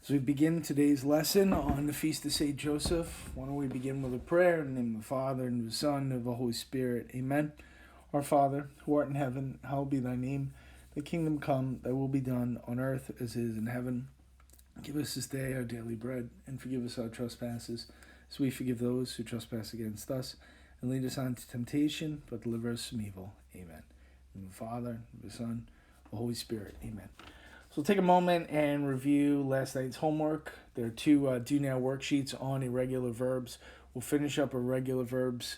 As we begin today's lesson on the Feast of St. Joseph, why don't we begin with a prayer in the name of the Father, and of the Son, and of the Holy Spirit. Amen. Our Father, who art in heaven, hallowed be thy name. Thy kingdom come, thy will be done on earth as it is in heaven. Give us this day our daily bread, and forgive us our trespasses, as we forgive those who trespass against us. And lead us not into temptation, but deliver us from evil. Amen. In the Father, and the Son, and the Holy Spirit. Amen. So take a moment and review last night's homework. There are two do now worksheets on irregular verbs. We'll finish up irregular verbs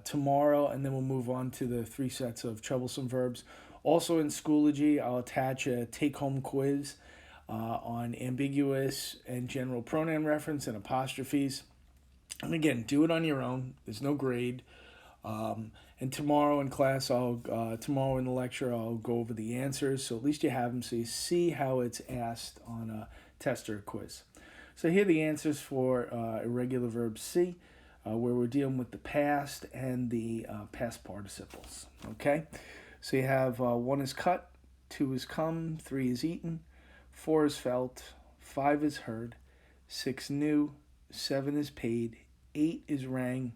tomorrow, and then we'll move on to the 3 sets of troublesome verbs. Also in Schoology, I'll attach a take-home quiz on ambiguous and general pronoun reference and apostrophes. And again, do it on your own. There's no grade. And tomorrow in class, tomorrow in the lecture, I'll go over the answers. So at least you have them, so you see how it's asked on a test or a quiz. So here are the answers for irregular verb C, where we're dealing with the past and the past participles. Okay, so you have 1 is cut, 2 is come, 3 is eaten, 4 is felt, 5 is heard, 6 knew, 7 is paid, 8 is rang,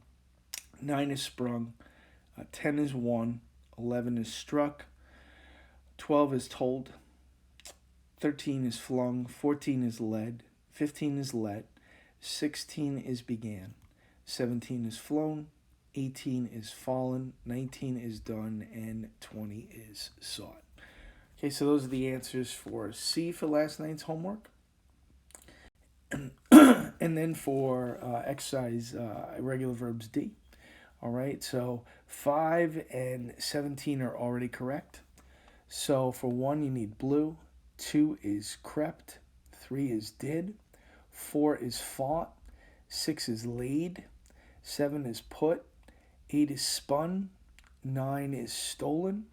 9 is sprung, 10 is won, 11 is struck, 12 is told, 13 is flung, 14 is led, 15 is let, 16 is began, 17 is flown, 18 is fallen, 19 is done, and 20 is sought. Okay, so those are the answers for C for last night's homework. And then for exercise irregular verbs D. All right, so 5 and 17 are already correct. So for 1, you need blue. 2 is crept. 3 is did. 4 is fought. 6 is laid. 7 is put. 8 is spun. 9 is stolen.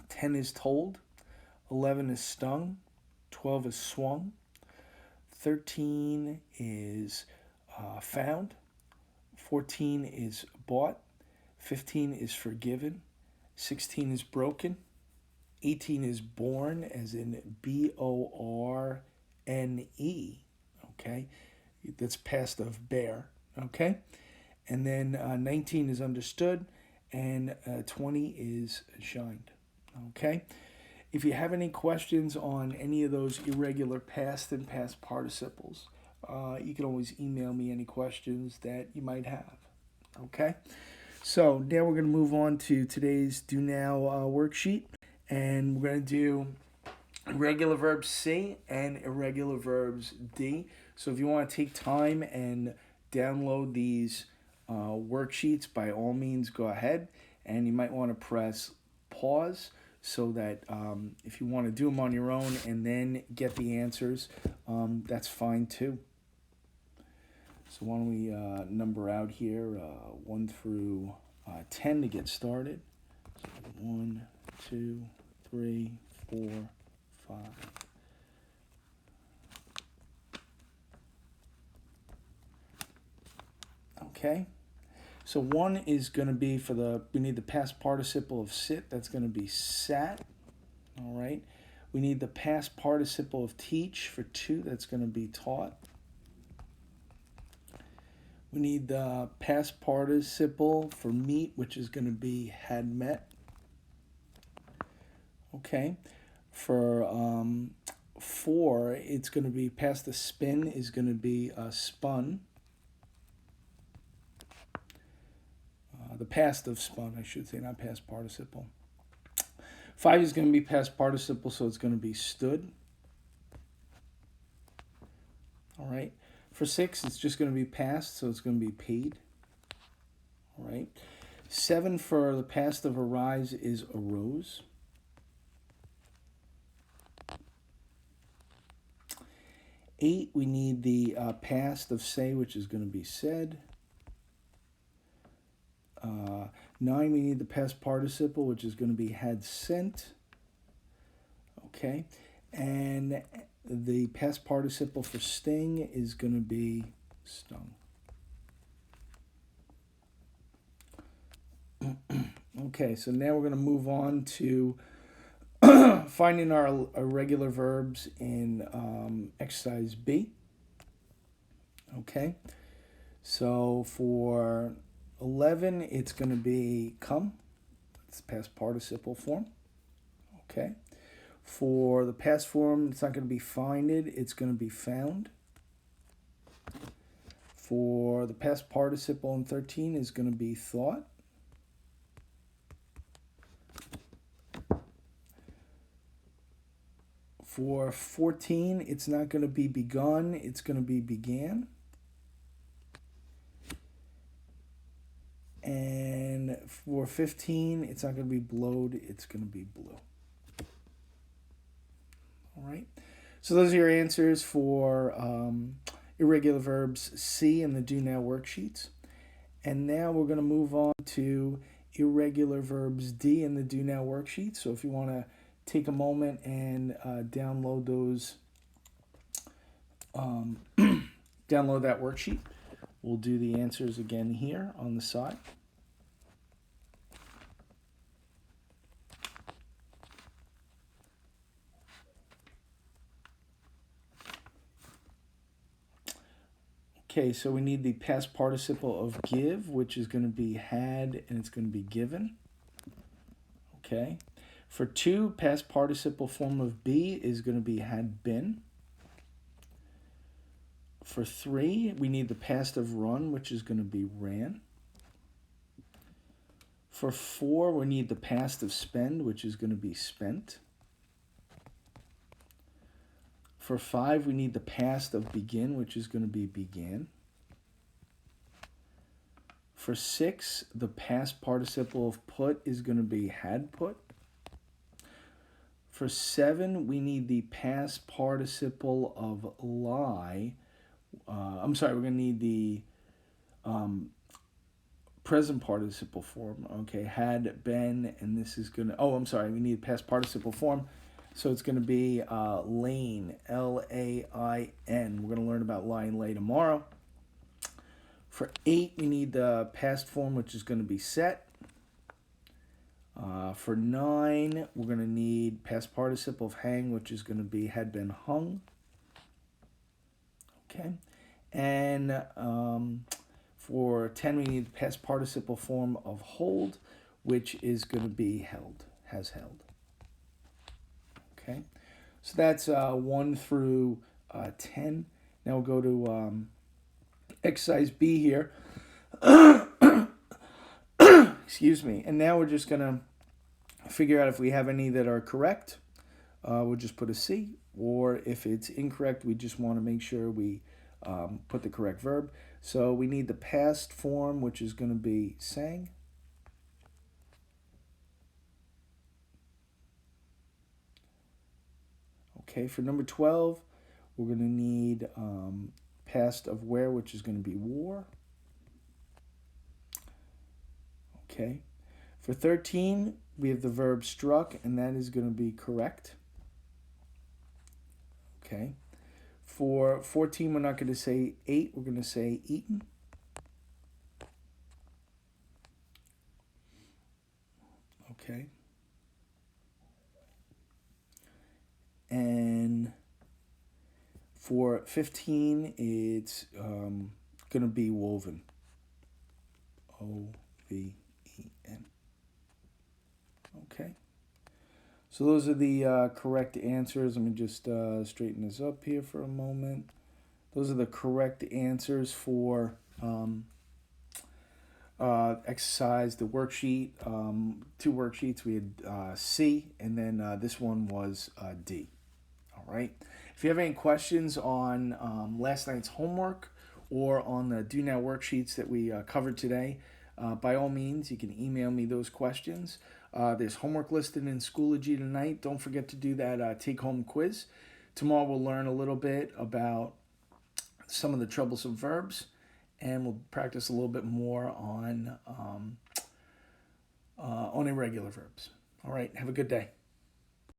10 is told. 11 is stung. 12 is swung. 13 is found. 14 is bought, 15 is forgiven, 16 is broken, 18 is born, as in Borne, okay? That's past of bear, okay? And then 19 is understood, and 20 is shined, okay? If you have any questions on any of those irregular past and past participles, you can always email me any questions that you might have. Okay? So now we're going to move on to today's Do Now worksheet. And we're going to do irregular verbs C and irregular verbs D. So if you want to take time and download these worksheets, by all means go ahead. And you might want to press pause so that if you want to do them on your own and then get the answers, that's fine too. So why don't we number out here 1 through 10 to get started. So 1, 2, 3, 4, 5. Okay. So 1 is going to be we need the past participle of sit. That's going to be sat. All right. We need the past participle of teach for 2. That's going to be taught. We need the past participle for meet, which is going to be had met. Okay. For 4, it's going to be past the spin is going to be spun. The past of spun, I should say, not past participle. 5 is going to be past participle, so it's going to be stood. All right. For 6, it's just going to be past, so it's going to be paid. All right. 7 for the past of arise is arose. 8, we need the past of say, which is going to be said. 9, we need the past participle, which is going to be had sent. Okay. And the past participle for sting is going to be stung. Okay, so now we're going to move on to finding our irregular verbs in exercise B. Okay, so for 11, it's going to be come. It's past participle form. Okay, for the past form, it's not going to be finded, it's going to be found. For the past participle in 13 is going to be thought. For 14, it's not going to be begun, it's going to be began. And for 15, it's not going to be blowed, it's going to be blew. All right. So those are your answers for irregular verbs C in the Do Now worksheets. And now we're going to move on to irregular verbs D in the Do Now worksheet. So if you want to take a moment and download those, download that worksheet. We'll do the answers again here on the side. Okay, so we need the past participle of give, which is going to be had, and it's going to be given. Okay. For 2, past participle form of be is going to be had been. For 3, we need the past of run, which is going to be ran. For 4, we need the past of spend, which is going to be spent. For 5, we need the past of begin, which is going to be began. For 6, the past participle of put is going to be had put. For 7, we need the past participle of lie. We're going to need the present participle form. Okay, had been, and this is going to, we need past participle form. So it's going to be lain, L-A-I-N. We're going to learn about lie and lay tomorrow. For 8, we need the past form, which is going to be set. For 9, we're going to need past participle of hang, which is going to be had been hung. Okay. And for 10, we need the past participle form of hold, which is going to be held, has held. Okay. So that's 1 through 10. Now we'll go to exercise B here. Excuse me. And now we're just going to figure out if we have any that are correct. We'll just put a C. Or if it's incorrect, we just want to make sure we put the correct verb. So we need the past form, which is going to be sang. Okay, for number 12, we're going to need past of wear, which is going to be wore. Okay. For 13, we have the verb struck, and that is going to be correct. Okay. For 14, we're not going to say ate, we're going to say eaten. Okay. And for 15, it's going to be woven. O-V-E-N. Okay. So those are the correct answers. Let me just straighten this up here for a moment. Those are the correct answers for exercise, the worksheet. 2 worksheets. We had C, and then this one was D. All right. If you have any questions on last night's homework or on the Do Now worksheets that we covered today, by all means, you can email me those questions. There's homework listed in Schoology tonight. Don't forget to do that take-home quiz. Tomorrow we'll learn a little bit about some of the troublesome verbs, and we'll practice a little bit more on irregular verbs. All right, have a good day.